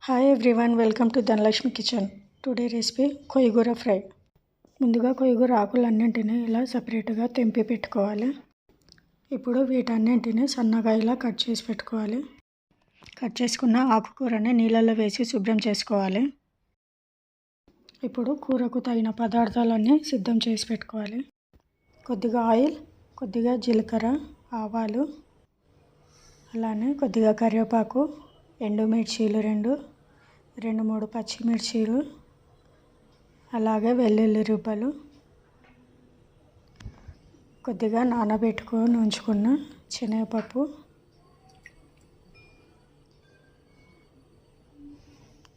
Hi everyone, welcome to Dhanalakshmi kitchen. Today recipe కొయ్యగూర fry. ముందుగా కొయ్యగూర ఆకులన్నింటినీ ఇలా సపరేట్గా తెంపి పెట్టుకోవాలి. ఇప్పుడు వీటన్నింటినీ సన్నగా ఇలా కట్ చేసి పెట్టుకోవాలి. కట్ చేసుకున్న ఆకుకూరని నీళ్ళల్లో వేసి శుభ్రం చేసుకోవాలి. ఇప్పుడు కూరకు తగిన పదార్థాలన్నీ సిద్ధం చేసి పెట్టుకోవాలి. కొద్దిగా ఆయిల్, కొద్దిగా జీలకర్ర, ఆవాలు, అలానే కొద్దిగా కరివేపాకు, ఎండుమిర్చీలు 2-3 పచ్చిమిర్చీలు, అలాగే వెల్లుల్లి రుబ్బలు, కొద్దిగా నానబెట్టుకొని ఉంచుకున్న శనగపప్పు,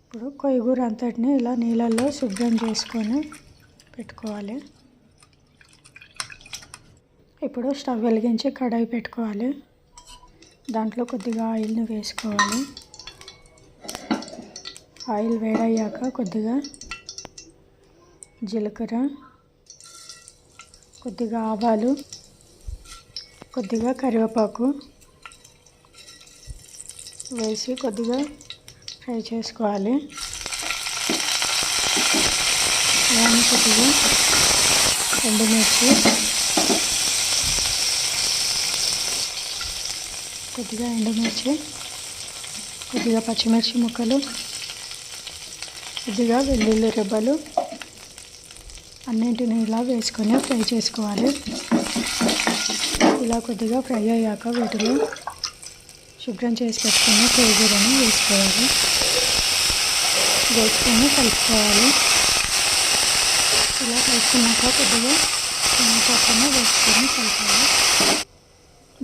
ఇప్పుడు కొయ్యగూర అంతటిని ఇలా నీళ్ళల్లో శుభ్రం చేసుకొని పెట్టుకోవాలి. ఇప్పుడు స్టవ్ వెలిగించి కడాయి పెట్టుకోవాలి. దాంట్లో కొద్దిగా ఆయిల్ని వేసుకోవాలి. ఆయిల్ వేడయ్యాక కొద్దిగా జీలకర్ర, కొద్దిగా ఆవాలు, కొద్దిగా కరివేపాకు వేసి కొద్దిగా ఫ్రై చేసుకోవాలి. అలానే కొద్దిగా ఎండుమిర్చి, కొద్దిగా పచ్చిమిర్చి ముక్కలు, కొద్దిగా వెల్లుల్లి రెబ్బలు అన్నింటినీ ఇలా వేసుకొని ఫ్రై చేసుకోవాలి. ఇలా కొద్దిగా ఫ్రై అయ్యాక వీటిలో శుభ్రం చేసి పెట్టుకున్న కొయ్యగూరని వేసుకొని కలుపుకోవాలి. ఇలా కలుపుకున్నాక కొద్దిగా శనగపప్పుని వేసుకొని కలపాలి.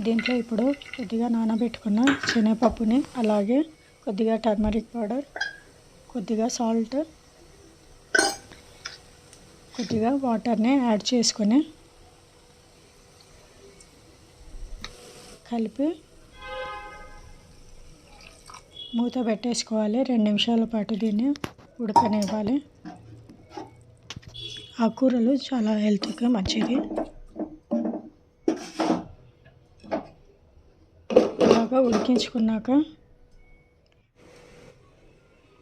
దీంట్లో ఇప్పుడు కొద్దిగా నానబెట్టుకున్న శనగపప్పుని, అలాగే కొద్దిగా టర్మరిక్ పౌడర్, కొద్దిగా సాల్ట్, కొద్దిగా వాటర్ని యాడ్ చేసుకొని కలిపి మూత పెట్టేసుకోవాలి. 2 నిమిషాల పాటు దీన్ని ఉడకనివ్వాలి. ఆ కూరలు చాలా హెల్త్కి మంచిది. బాగా ఉడికించుకున్నాక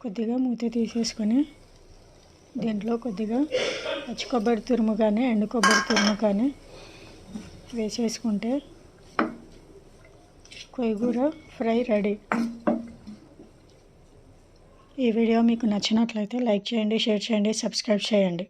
కొద్దిగా మూత తీసేసుకొని దీంట్లో కొద్దిగా పచ్చి కొబ్బరి తురుము కానీ ఎండు కొబ్బరి తురుము కానీ వేసేసుకుంటే కొయ్యగూర ఫ్రై రెడీ. ఈ వీడియో మీకు నచ్చినట్లయితే లైక్ చేయండి, షేర్ చేయండి, సబ్స్క్రైబ్ చేయండి.